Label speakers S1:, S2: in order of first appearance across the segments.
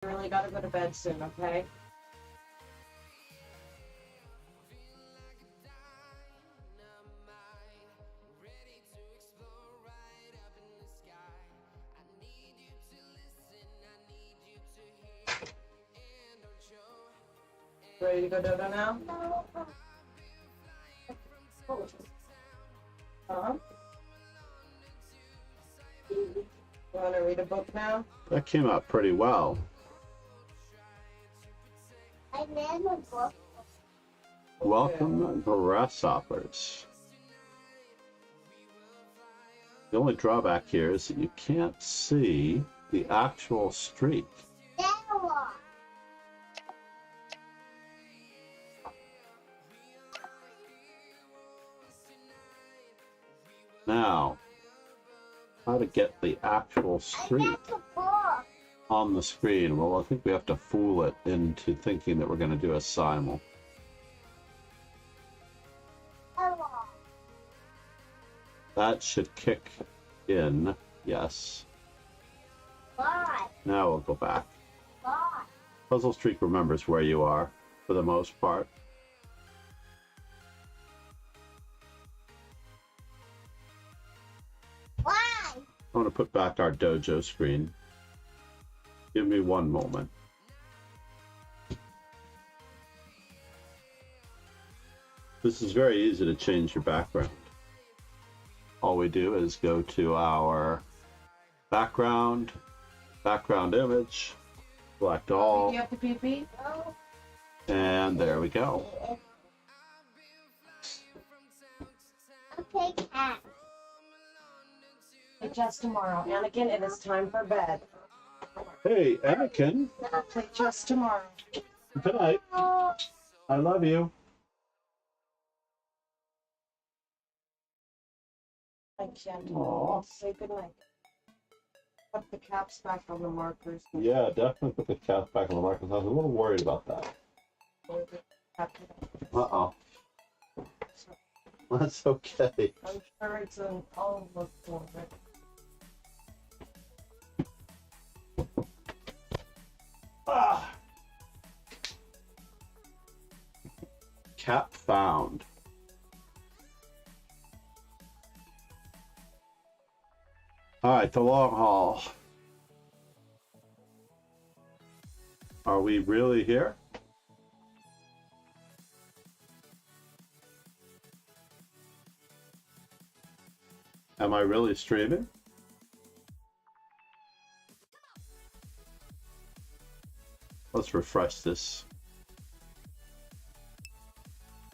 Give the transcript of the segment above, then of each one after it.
S1: You really gotta go to bed soon, okay? Ready to go Dodo now? Huh? You want to read a book now?
S2: That came out pretty well.
S3: I read a book.
S2: Welcome, grasshoppers. The only drawback here is that you can't see the actual street.
S3: Stella.
S2: Now, how to get the actual
S3: I
S2: street
S3: read a book.
S2: on the screen? Well, I think we have to fool it into thinking that we're going to do a simul.
S3: Stella.
S2: That should kick in, yes.
S3: Why?
S2: Now we'll go back.
S3: Why?
S2: Puzzle Streak remembers where you are, for the most part.
S3: Why?
S2: I'm going to put back our dojo screen. Give me one moment. This is very easy to change your background. All we do is go to our background image, select all,
S1: You have to pee-pee?
S3: No.
S2: and there we go.
S3: Okay, cat.
S1: Play chess tomorrow. Anakin, it is time for bed.
S2: Hey, Anakin,
S1: Play chess tomorrow.
S2: good night.
S3: Oh,
S2: I love you.
S1: I can't.
S2: Aw.
S1: Say goodnight. Put the caps back on the markers.
S2: Yeah, definitely put the cat back on the markers. I was a little worried about that. Uh-oh. That's okay.
S1: I'm sure it's an all-look for it.
S2: Ah. Cap found. All right, the long haul. Are we really here? Am I really streaming? Let's refresh this.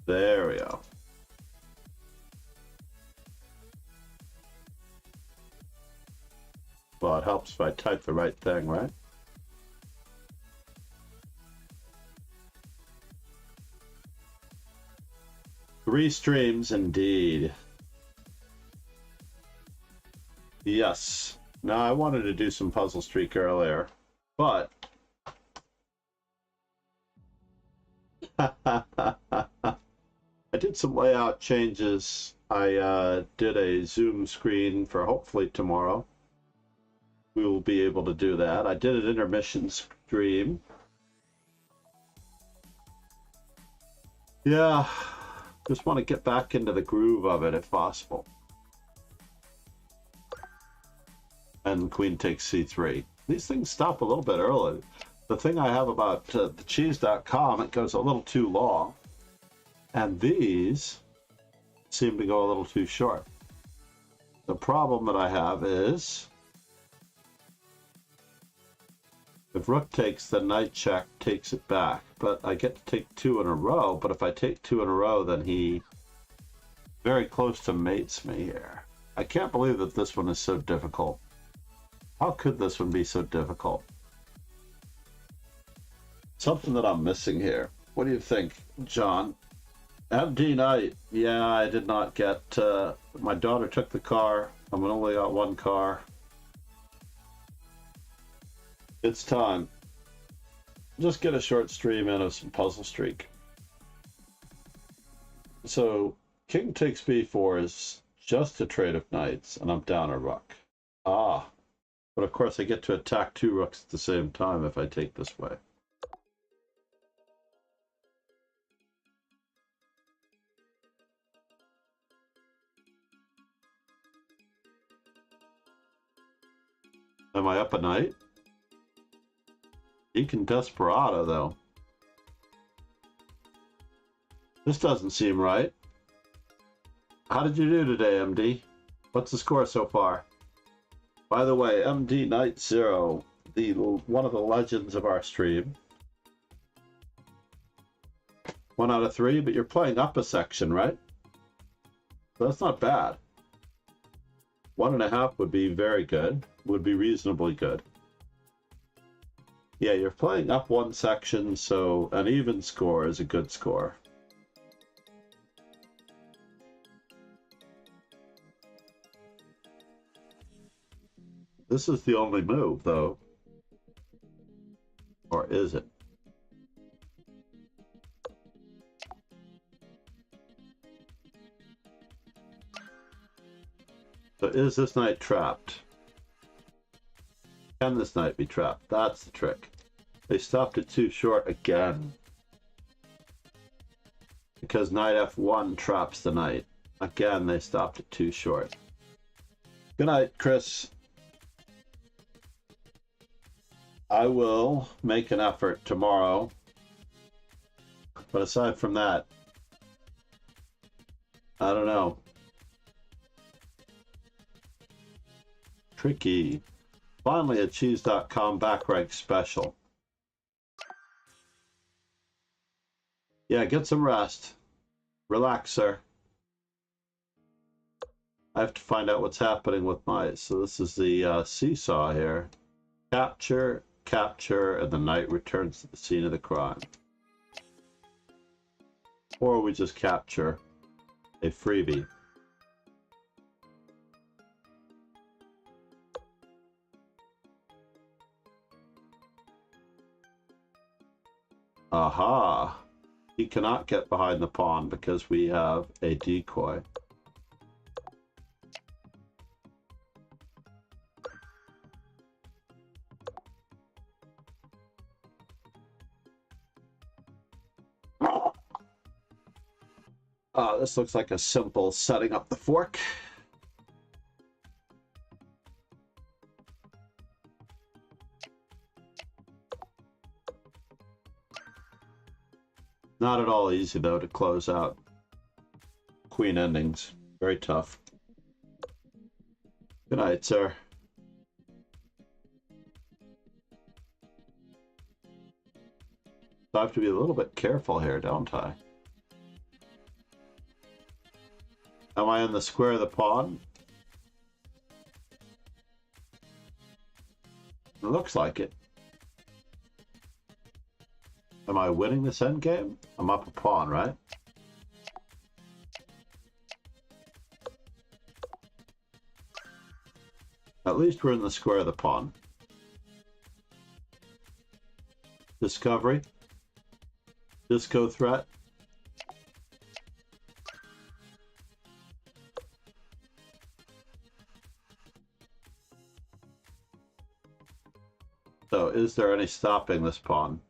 S2: There we go. Well, it helps if I type the right thing, right? Three streams indeed. Yes. Now I wanted to do some Puzzle Streak earlier, but I did some layout changes. I did a Zoom screen for hopefully tomorrow. We will be able to do that. I did an intermission stream. Yeah, just want to get back into the groove of it if possible. And queen takes c3. These things stop a little bit early. The thing I have about thecheese.com, it goes a little too long. And these seem to go a little too short. The problem that I have is if rook takes, the knight check takes it back. But I get to take two in a row. But if I take two in a row, then he very close to mates me here. I can't believe that this one is so difficult. How could this one be so difficult? Something that I'm missing here. What do you think, John? MD Knight. Yeah, I did not get... my daughter took the car. I'm only got one car. It's time. Just get a short stream in of some Puzzle Streak. So, king takes b4 is just a trade of knights, and I'm down a rook. Ah. But of course I get to attack 2 rooks at the same time if I take this way. Am I up a knight? He can Desperado, though. This doesn't seem right. How did you do today, MD? What's the score so far? By the way, MD Knight Zero, one of the legends of our stream. 1 out of 3, but you're playing up a section, right? So that's not bad. 1.5 would be very good. Would be reasonably good. Yeah, you're playing up 1 section, so an even score is a good score. This is the only move, though. Or is it? So is this knight trapped? Can this knight be trapped? That's the trick. They stopped it too short again. Because knight f1 traps the knight. Again, they stopped it too short. Good night, Chris. I will make an effort tomorrow. But aside from that, I don't know. Tricky. Finally, a Cheese.com back rank special. Yeah, get some rest. Relax, sir. I have to find out what's happening with my... So this is the seesaw here. Capture, capture, and the knight returns to the scene of the crime. Or we just capture a freebie. Aha! He cannot get behind the pawn because we have a decoy. This looks like a simple setting up the fork. Not at all easy, though, to close out queen endings. Very tough. Good night, sir. So I have to be a little bit careful here, don't I? Am I in the square of the pawn? It looks like it. Am I winning this endgame? I'm up a pawn, right? At least we're in the square of the pawn. Discovery. Disco threat. So, is there any stopping this pawn?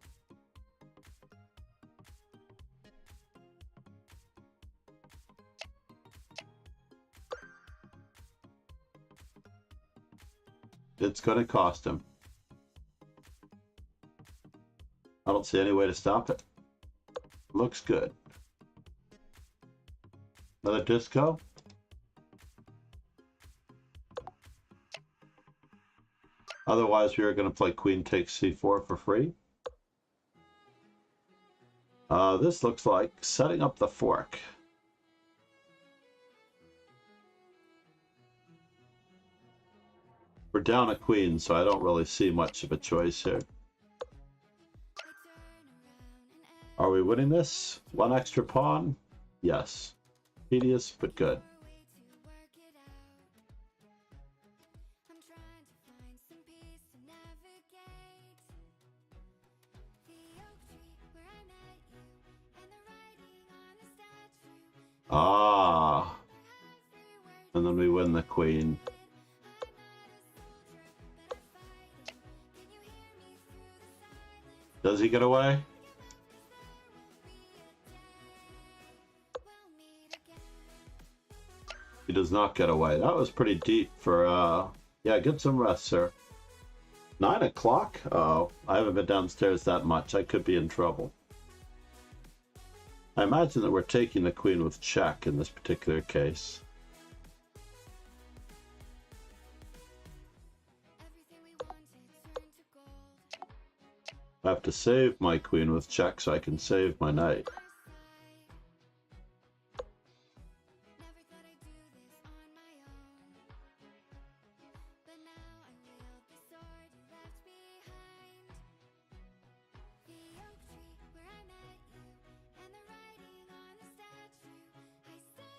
S2: It's going to cost him. I don't see any way to stop it. Looks good. Another disco? Otherwise, we are going to play queen takes c4 for free. This looks like setting up the fork. We're down a queen, so I don't really see much of a choice here. Are we winning this? 1 extra pawn? Yes. Tedious, but good. Ah. And then we win the queen. Does he get away? He does not get away. That was pretty deep for, yeah, get some rest, sir. 9 o'clock? Oh, I haven't been downstairs that much. I could be in trouble. I imagine that we're taking the queen with check in this particular case. I have to save my queen with check so I can save my knight.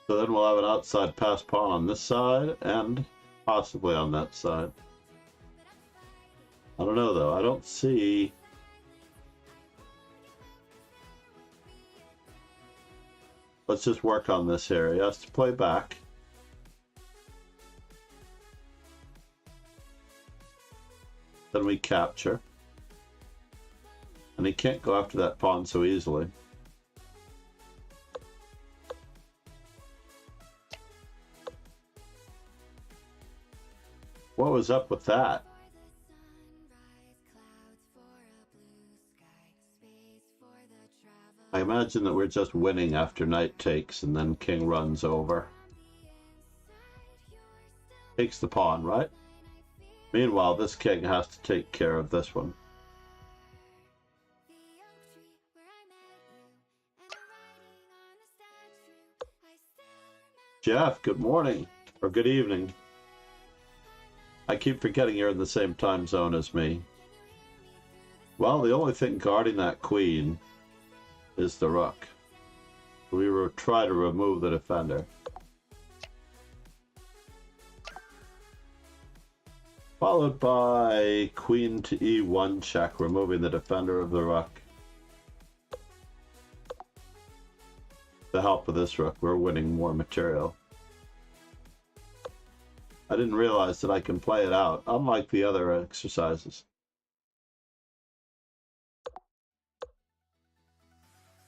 S2: So then we'll have an outside pass pawn on this side and possibly on that side. I don't know though. I don't see... Let's just work on this here. He has to play back. Then we capture. And he can't go after that pawn so easily. What was up with that? I imagine that we're just winning after knight takes and then king runs over. Takes the pawn, right? Meanwhile, this king has to take care of this one. Jeff, good morning, or good evening. I keep forgetting you're in the same time zone as me. Well, the only thing guarding that queen is the rook. We will try to remove the defender. Followed by queen to e1 check, removing the defender of the rook. With the help of this rook, we're winning more material. I didn't realize that I can play it out, unlike the other exercises.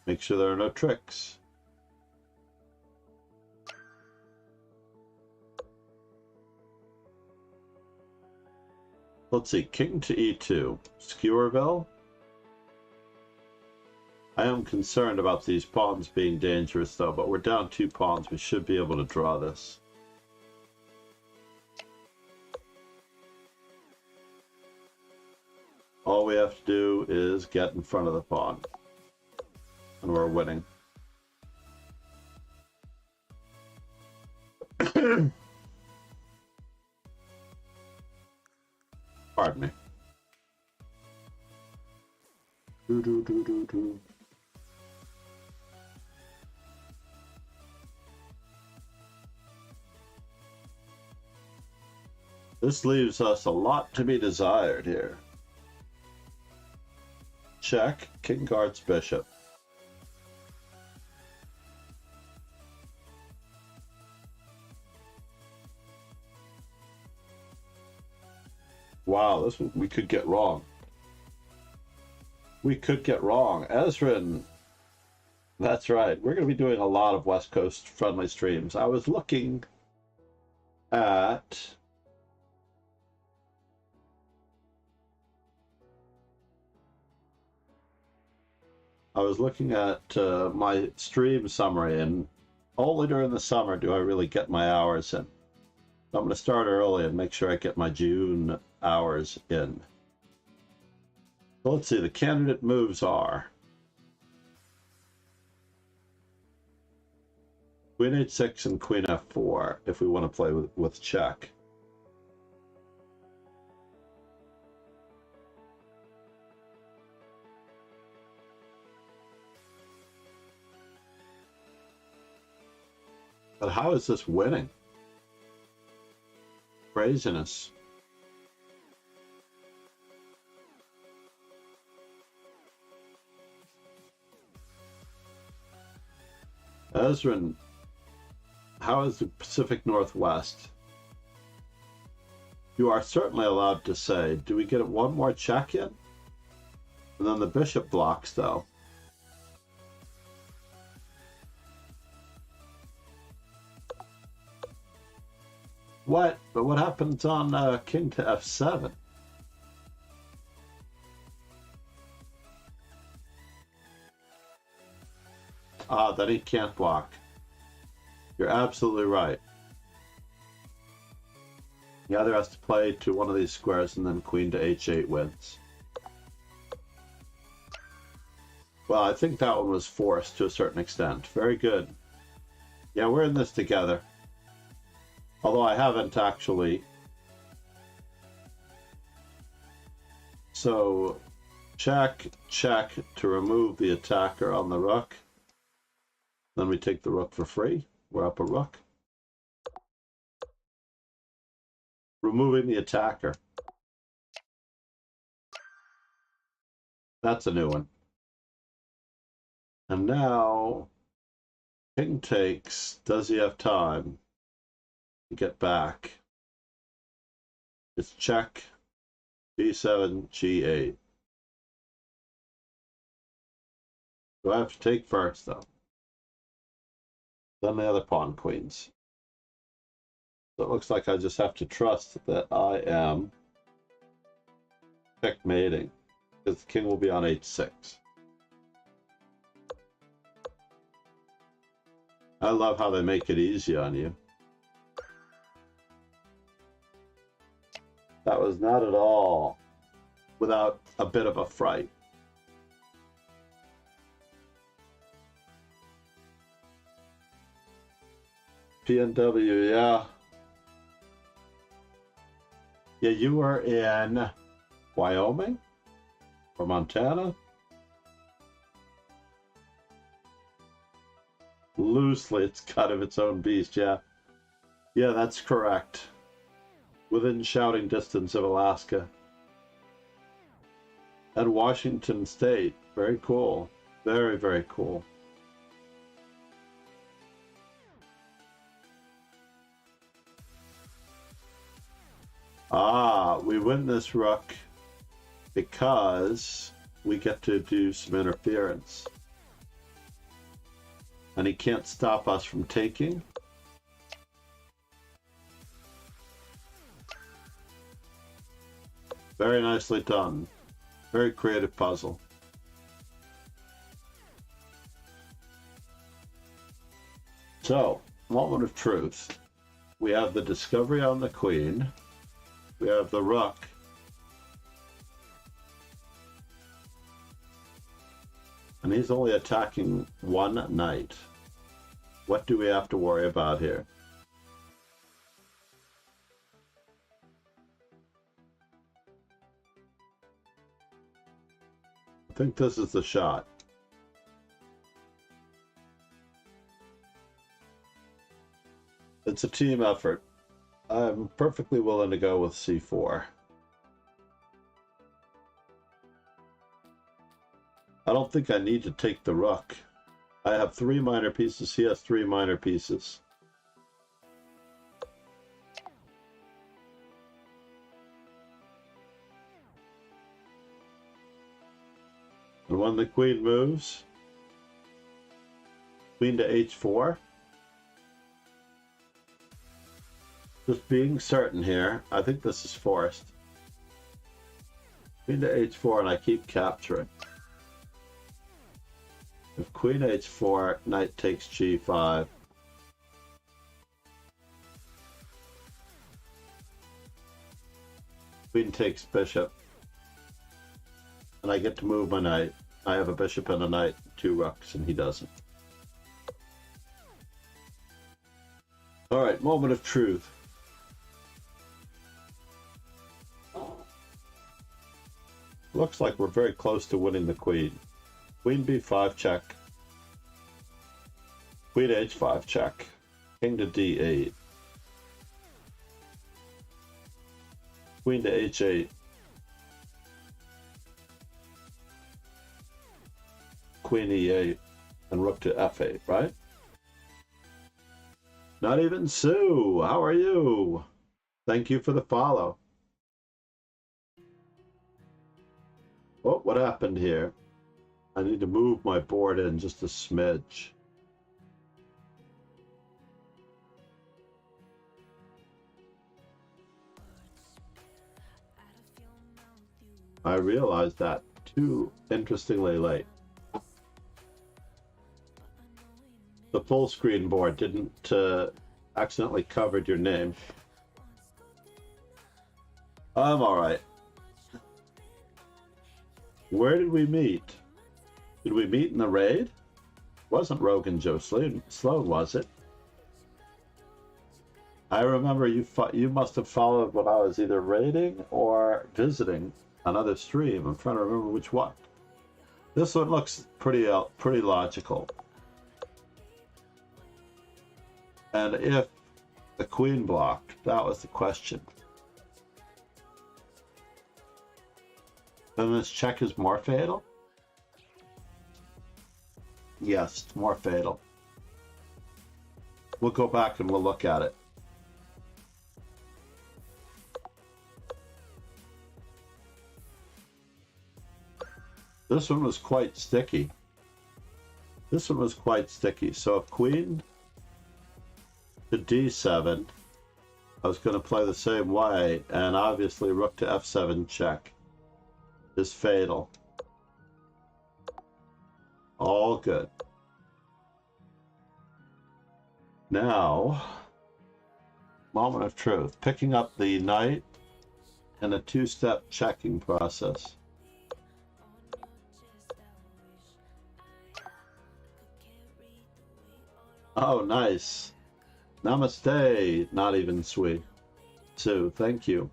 S2: Make sure there are no tricks. Let's see, king to e2. Skewerville? I am concerned about these pawns being dangerous though, but we're down 2 pawns. We should be able to draw this. All we have to do is get in front of the pawn. And we're winning. Pardon me. This leaves us a lot to be desired here. Check, king guards bishop. Wow, this we could get wrong. We could get wrong. Ezrin. That's right. We're going to be doing a lot of West Coast friendly streams. I was looking at my stream summary, and only during the summer do I really get my hours in. I'm going to start early and make sure I get my June hours in. So let's see, the candidate moves are queen h6 and queen f4 if we want to play with check. But how is this winning? Craziness. Ezrin, how is the Pacific Northwest? You are certainly allowed to say, do we get one more check in? And then the bishop blocks, though. What? But what happens on king to f7? Ah, then he can't block. You're absolutely right. The other has to play to one of these squares, and then queen to h8 wins. Well, I think that one was forced to a certain extent. Very good. Yeah, we're in this together. Although I haven't actually. So, check, check to remove the attacker on the rook. Then we take the rook for free. We're up a rook. Removing the attacker. That's a new one. And now, king takes. Does he have time to get back? It's check, g7, g8. Do I have to take first, though? Then the other pawn queens. So it looks like I just have to trust that I am checkmating, because the king will be on h6. I love how they make it easy on you. That was not at all without a bit of a fright. PNW, yeah. Yeah, you were in Wyoming or Montana? Loosely, it's kind of its own beast, yeah. Yeah, that's correct. Within shouting distance of Alaska. And Washington State. Very cool. Very, very cool. Ah, we win this rook because we get to do some interference. And he can't stop us from taking. Very nicely done. Very creative puzzle. So, moment of truth. We have the discovery on the queen. We have the rook. And he's only attacking one knight. What do we have to worry about here? I think this is the shot. It's a team effort. I'm perfectly willing to go with c4. I don't think I need to take the rook. I have 3 minor pieces. He has 3 minor pieces. And when the queen moves, queen to h4. Just being certain here, I think this is forced. Queen to h4, and I keep capturing. If queen h4, knight takes g5. Queen takes bishop. And I get to move my knight. I have a bishop and a knight, 2 rooks, and he doesn't. All right, moment of truth. Looks like we're very close to winning the queen. Queen b5 check. Queen h5 check. King to d8. Queen to h8. Queen e8. And rook to f8, right? Not even Sue. How are you? Thank you for the follow. Oh, what happened here. I need to move my board in just a smidge. I realized that too interestingly late. The full screen board didn't accidentally covered your name. I'm all right. Where did we meet? Did we meet in the raid? Wasn't Rogan Joe Sloan, was it? I remember you must have followed when I was either raiding or visiting another stream. I'm trying to remember which one. This one looks pretty logical. And if the queen blocked, that was the question. Then this check is more fatal? Yes, it's more fatal. We'll go back and we'll look at it. This one was quite sticky. This one was quite sticky. So if queen to d7, I was going to play the same way, and obviously rook to f7 check is fatal. All good. Now, moment of truth. Picking up the knight in a two-step checking process. Oh, nice. Namaste, not even sweet. Sue, thank you.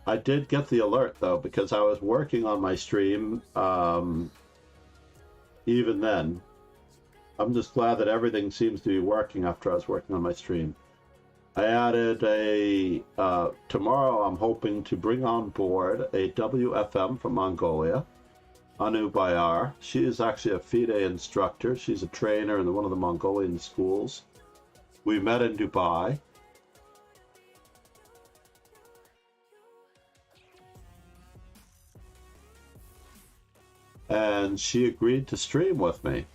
S2: I did get the alert though, because I was working on my stream even then. I'm just glad that everything seems to be working after I was working on my stream. I added a, tomorrow I'm hoping to bring on board a WFM from Mongolia, Anu Bayar. She is actually a FIDE instructor. She's a trainer in one of the Mongolian schools. We met in Dubai. And she agreed to stream with me.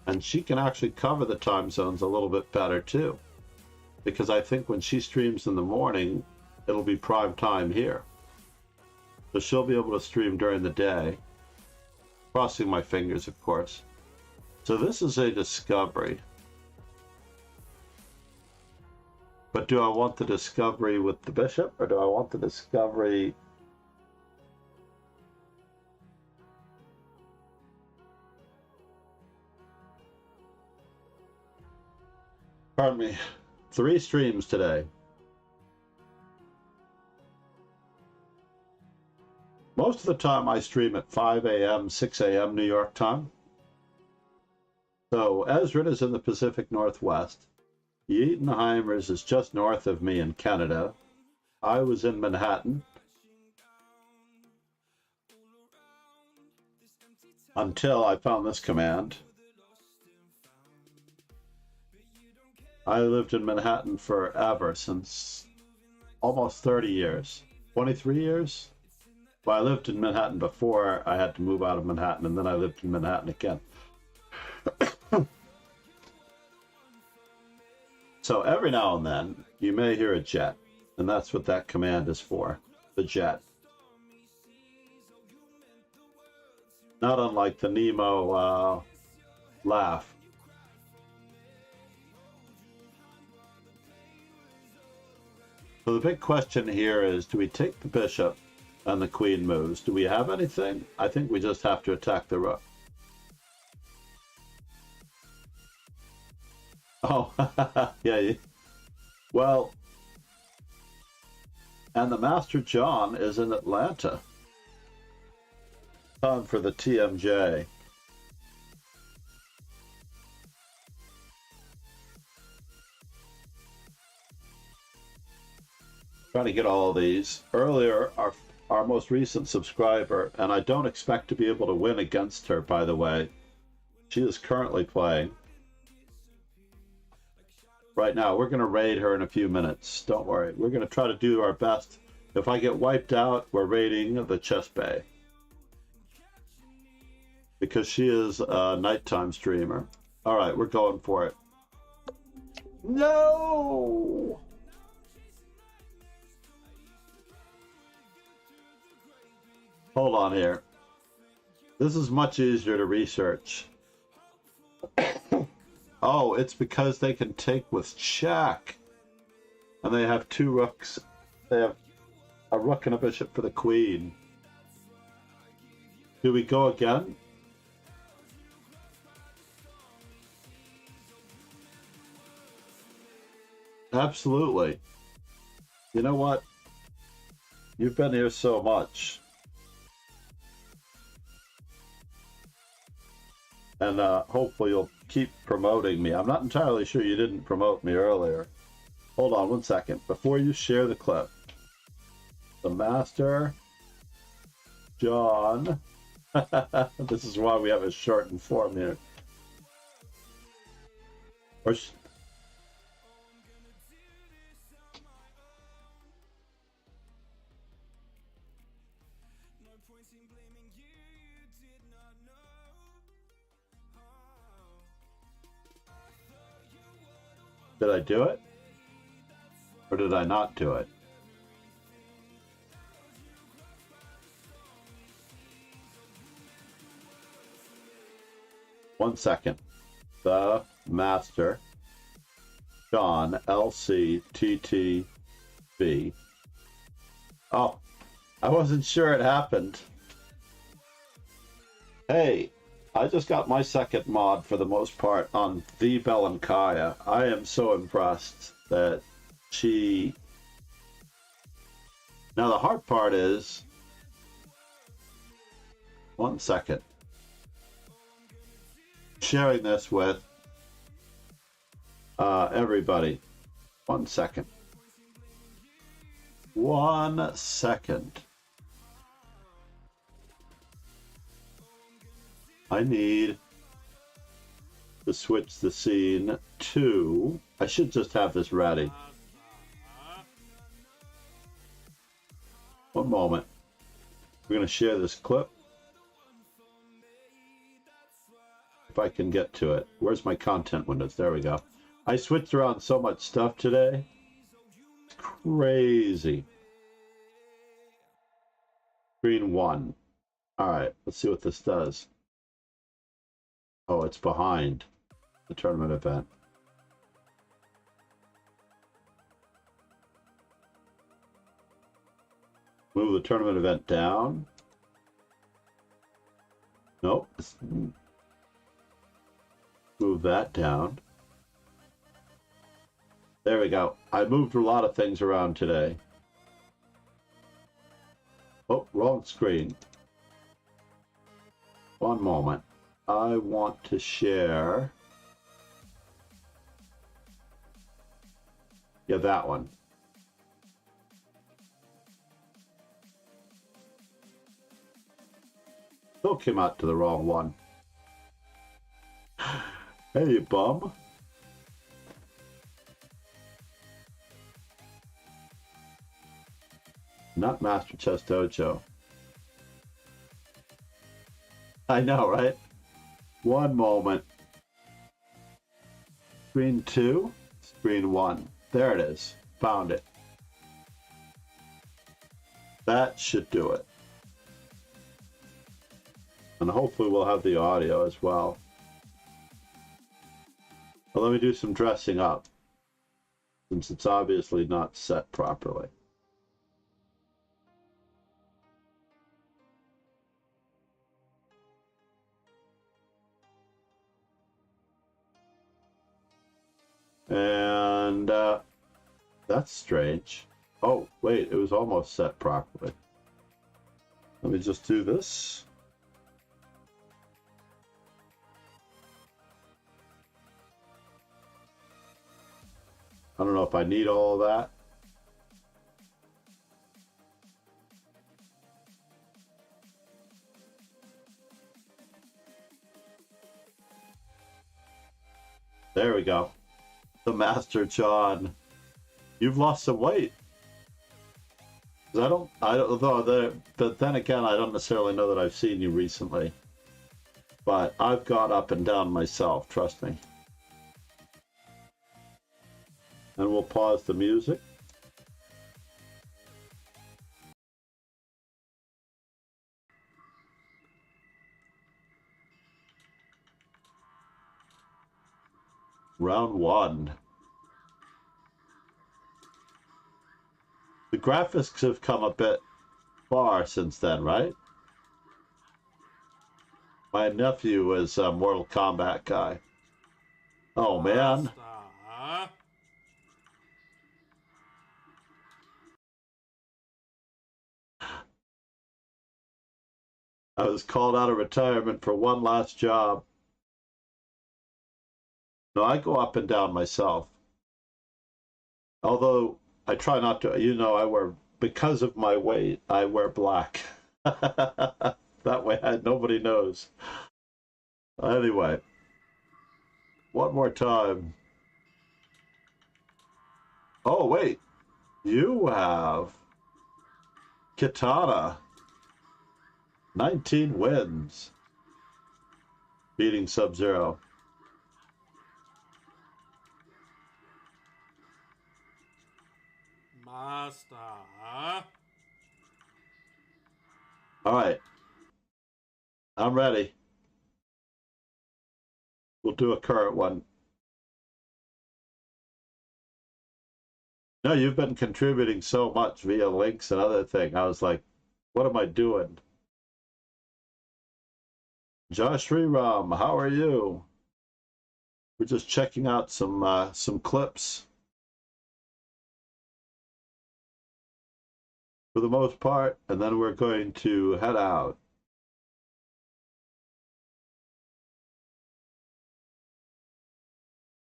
S2: And she can actually cover the time zones a little bit better too. Because I think when she streams in the morning, it'll be prime time here. So she'll be able to stream during the day. Crossing my fingers, of course. So this is a discovery. But do I want the discovery with the bishop, or do I want the discovery... Pardon me. 3 streams today. Most of the time I stream at 5 a.m., 6 a.m. New York time. So Ezrin is in the Pacific Northwest. Yeatonheimers is just north of me in Canada. I was in Manhattan until I found this command. I lived in Manhattan forever, since almost 30 years. 23 years? Well, I lived in Manhattan before I had to move out of Manhattan, and then I lived in Manhattan again. So every now and then, you may hear a jet, and that's what that command is for, the jet. Not unlike the Nemo laugh. So the big question here is, do we take the bishop and the queen moves? Do we have anything? I think we just have to attack the rook. Oh, yeah. Well, and the Master John is in Atlanta. Time for the TMJ. Trying to get all of these. Earlier, our most recent subscriber, and I don't expect to be able to win against her, by the way. She is currently playing. right now. We're going to raid her in a few minutes. Don't worry. We're going to try to do our best. If I get wiped out, we're raiding the chest bay. Because she is a nighttime streamer. All right, we're going for it. No! Hold on here. This is much easier to research. Oh, it's because they can take with check. And they have 2 rooks. They have a rook and a bishop for the queen. Do we go again? Absolutely. You know what? You've been here so much. And hopefully you'll keep promoting me. I'm not entirely sure you didn't promote me earlier. Hold on 1 second. Before you share the clip. The Master John. This is why we have a shortened form here. Or did I do it? Or did I not do it? One second. The Master John LCTTB. Oh, I wasn't sure it happened. Hey, I just got my second mod for the most part on the Belankaya. I am so impressed that she... Now the hard part is... 1 second. Sharing this with everybody. 1 second. 1 second. I need to switch the scene to... I should just have this ready. 1 moment. We're going to share this clip. If I can get to it. Where's my content windows? There we go. I switched around so much stuff today. It's crazy. Screen 1. Alright, let's see what this does. Oh, it's behind the tournament event. Move the tournament event down. Nope. Move that down. There we go. I moved a lot of things around today. Oh, wrong screen. 1 moment. I want to share. Yeah, that one. Still came out to the wrong one. Hey, you bum. Not Master Chess Dojo. I know, right? 1 moment. Screen 2, screen 1. There it is. Found it. That should do it. And hopefully we'll have the audio as well. But let me do some dressing up, since it's obviously not set properly. And that's strange. Oh, wait, it was almost set properly. Let me just do this. I don't know if I need all of that. There we go. the Master John. You've lost some weight. 'Cause I don't know, but then again, I don't necessarily know that I've seen you recently. But I've gone up and down myself, trust me. And we'll pause the music. Round one. The graphics have come a bit far since then, right? My nephew is a Mortal Kombat guy. Oh, man.
S4: Basta.
S2: I was called out of retirement for one last job. No, I go up and down myself. Although I try not to, because of my weight, I wear black. That way nobody knows. Anyway, one more time. Oh, wait. You have Kitana. 19 wins. Beating Sub-Zero.
S4: Basta.
S2: All right. I'm ready. We'll do a current one. No, you've been contributing so much via links and other things. I was like, what am I doing? Josh Sriram, how are you? We're just checking out some clips. For the most part, and then we're going to head out.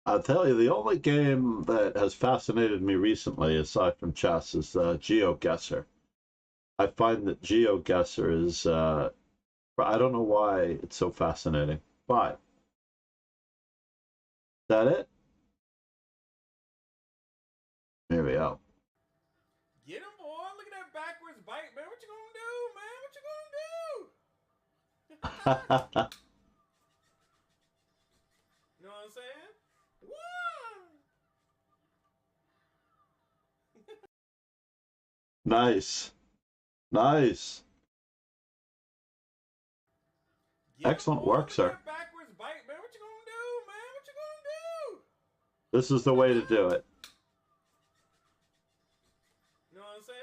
S2: I'll tell you, the only game that has fascinated me recently, aside from chess, is GeoGuessr. I find that GeoGuessr is, I don't know why it's so fascinating, but is that it? Here we go.
S4: Get him, boy. Look at that backwards bite, man. What you gonna do, man? What you gonna do? You know what I'm saying?
S2: Nice. Nice.
S4: Get him,
S2: Excellent
S4: boy.
S2: work,
S4: Look
S2: sir.
S4: at that backwards bite, man. What you gonna do, man? What you gonna do?
S2: This is the way to do it.
S4: You know what I'm saying?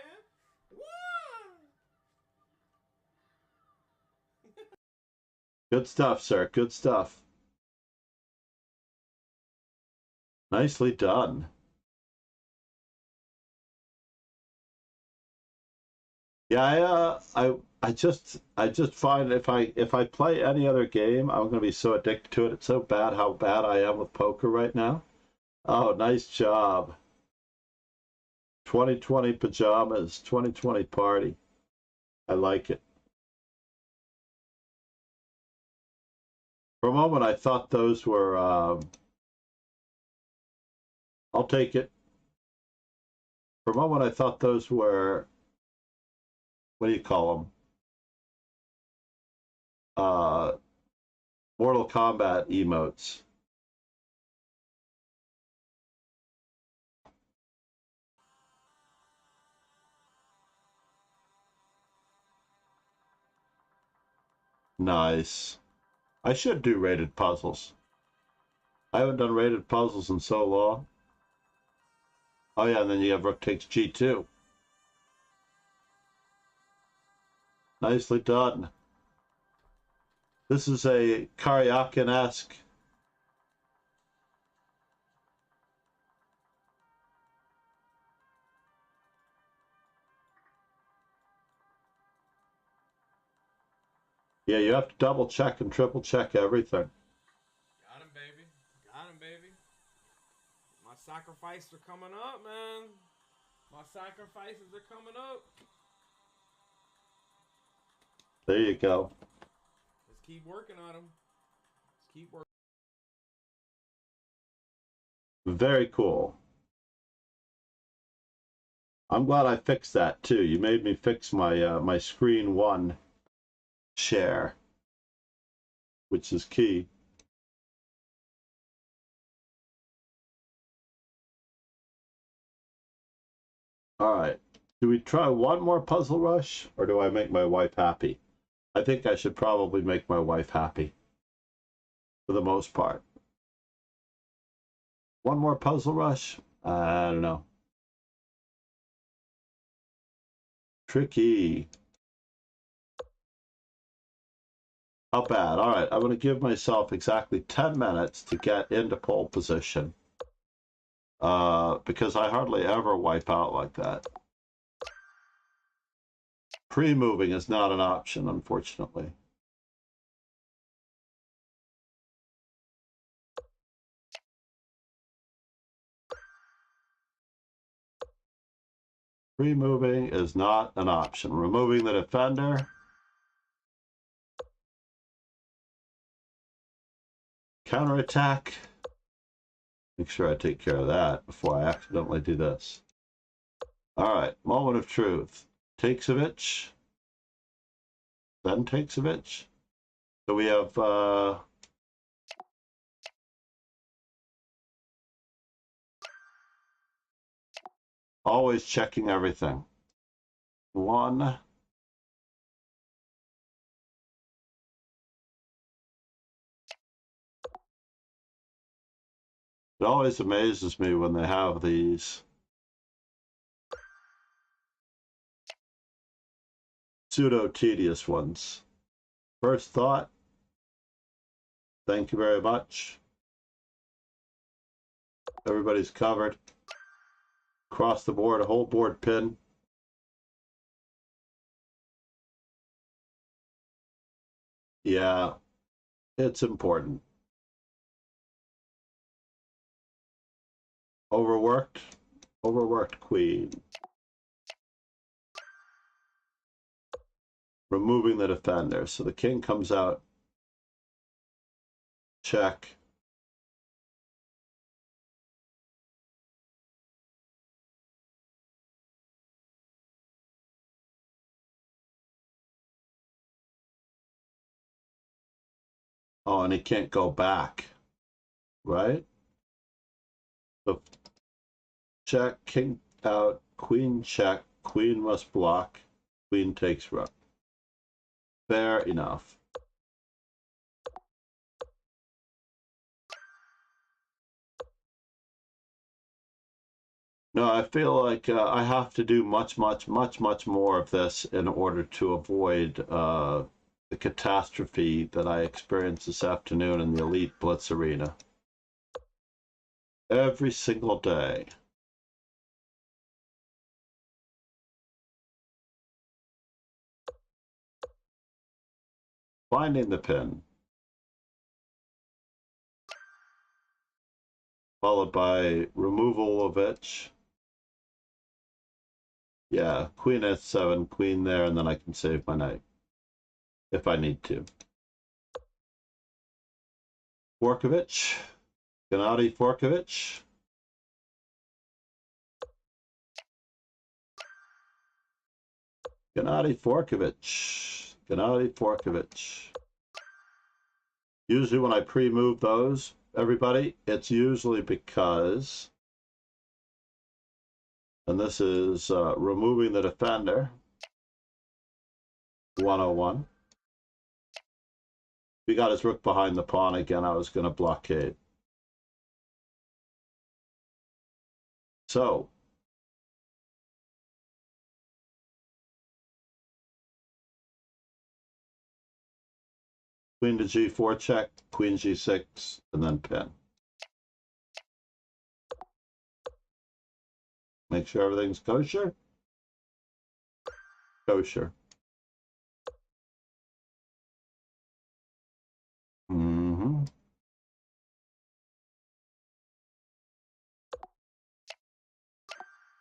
S2: Good stuff, sir. Good stuff. Nicely done. Yeah, I just find if I play any other game, I'm gonna be so addicted to it. It's so bad how bad I am with poker right now. Oh, nice job. 2020 pajamas, 2020 party. I like it. For a moment, I thought those were. I'll take it. For a moment, I thought those were. What do you call them? Mortal Kombat emotes. Nice. I should do rated puzzles. I haven't done rated puzzles in so long. Oh yeah, and then you have Rook takes G2. Nicely done. This is a Karyakin-esque. Yeah, you have to double check and triple check everything.
S4: Got him, baby. Got him, baby. My sacrifices are coming up, man. My sacrifices are coming up.
S2: There you go.
S4: Let's keep working on them. Let's keep working.
S2: Very cool. I'm glad I fixed that too. You made me fix my my screen one share, which is key. All right. Do we try one more puzzle rush, or do I make my wife happy? I think I should probably make my wife happy for the most part. One more puzzle rush? I don't know. Tricky. How bad? All right, I'm going to give myself exactly 10 minutes to get into pole position. Because I hardly ever wipe out like that. Pre-moving is not an option, unfortunately. Pre-moving is not an option. Removing the defender. Counterattack. Make sure I take care of that before I accidentally do this. All right, moment of truth. Takesovich. Then Takesovich. So we have always checking everything. One. It always amazes me when they have these pseudo-tedious ones. First thought. Thank you very much. Everybody's covered. Across the board, a whole board pin. Yeah, it's important. Overworked. Overworked queen. Removing the defender. So the king comes out. Check. Oh, and he can't go back. Right? So check, king out, queen check, queen must block, queen takes rook. Fair enough. No, I feel like I have to do much more of this in order to avoid the catastrophe that I experienced this afternoon in the Elite Blitz Arena. Every single day. Finding the pin. Followed by removal of it. Yeah, queen f7, queen there, and then I can save my knight. If I need to. Forkovich. Gennady Forkovich. Gennady Forkovich. Gennady Forkovich. Usually when I pre-move those, everybody, it's usually because, and this is removing the defender, 101. He got his rook behind the pawn again. I was going to blockade. So, queen to g4 check, queen g6, and then pin. Make sure everything's kosher. Kosher. Mm-hmm.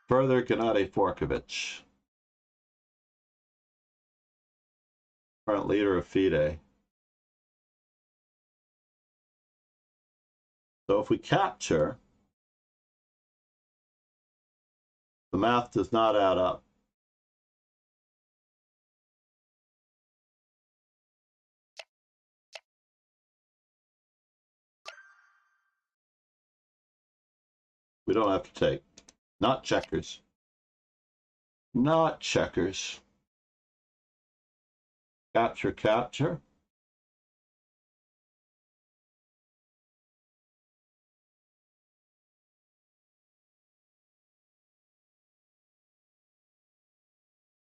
S2: Further, Gennady Forkovich, current leader of FIDE. So if we capture, The math does not add up. We don't have to take. Not checkers. Not checkers. Capture, capture.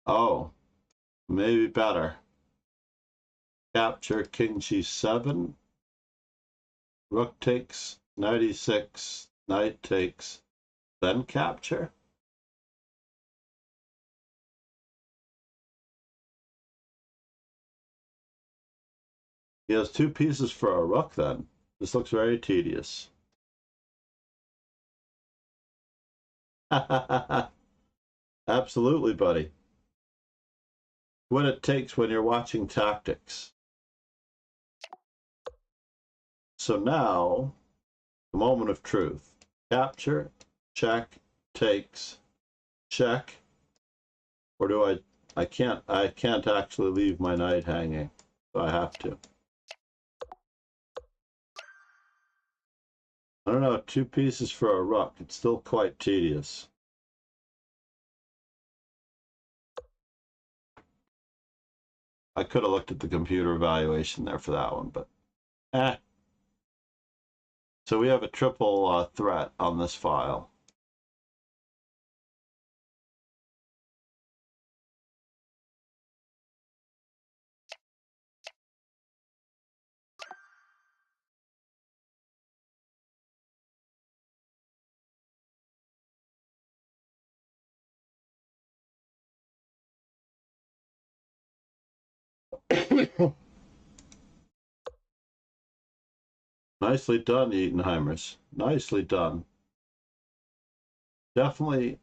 S2: Oh, maybe better. Capture, king g7. Rook takes, knight e6, knight takes, then capture. He has two pieces for a rook then. This looks very tedious. Absolutely, buddy. What it takes when you're watching tactics. So now, the moment of truth. Capture, check, takes, check. Or do I can't actually leave my knight hanging, so I have to. I don't know, two pieces for a rook. It's still quite tedious. I could have looked at the computer evaluation there for that one, but eh. So we have a triple threat on this file. Nicely done, Eatonheimers. Nicely done. Definitely,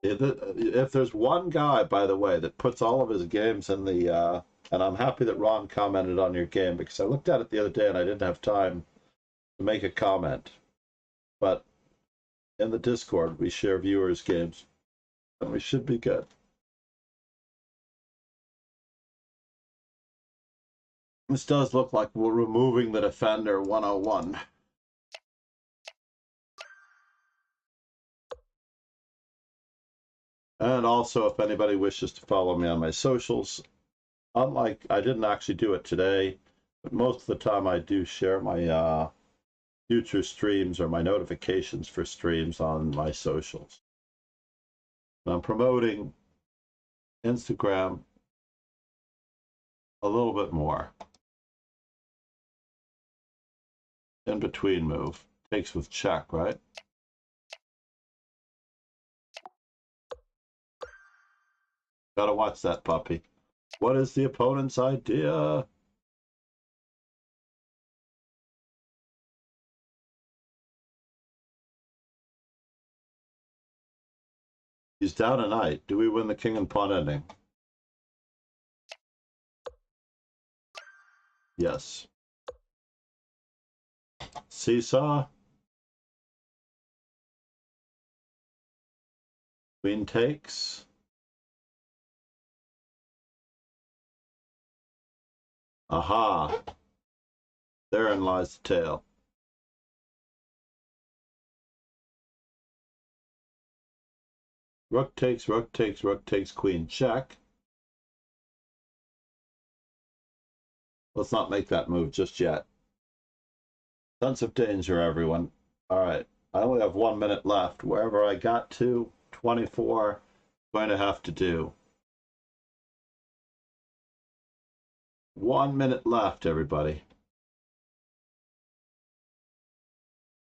S2: if there's one guy, by the way, that puts all of his games in the, and I'm happy that Ron commented on your game, because I looked at it the other day and I didn't have time to make a comment. But in the Discord, we share viewers' games, and we should be good. This does look like we're removing the defender 101. And also, if anybody wishes to follow me on my socials, unlike, I didn't actually do it today, but most of the time I do share my future streams or my notifications for streams on my socials. I'm promoting Instagram a little bit more. In between move. Takes with check, right? Gotta watch that puppy. What is the opponent's idea? He's down a knight. Do we win the king and pawn ending? Yes. Seesaw. Queen takes. Aha. Therein lies the tail. Rook takes, rook takes, rook takes, queen check. Let's not make that move just yet. Sense of danger, everyone. All right. I only have 1 minute left. Wherever I got to, 24, going to have to do. 1 minute left, everybody.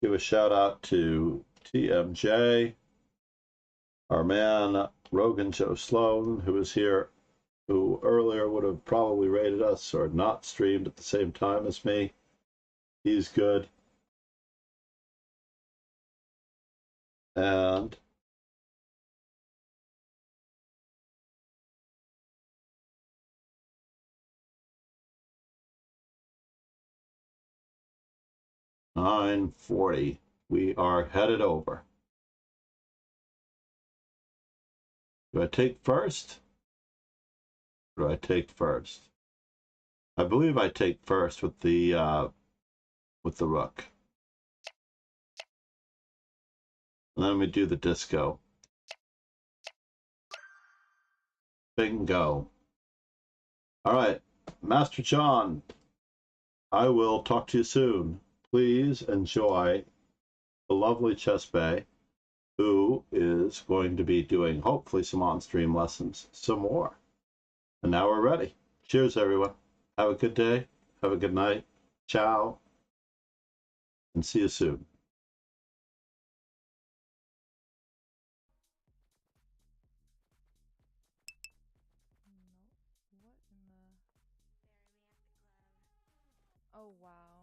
S2: Give a shout out to TMJ, our man Rogan Joe Sloan, who is here, who earlier would have probably rated us or not streamed at the same time as me. He's good. And $9.40. We are headed over. Do I take first? Or do I take first? I believe I take first with the rook. And then we do the disco. Bingo. All right, Master John, I will talk to you soon. Please enjoy the lovely Chess Bay, who is going to be doing, hopefully, some on-stream lessons, some more. And now we're ready. Cheers, everyone. Have a good day. Have a good night. Ciao. And see you soon.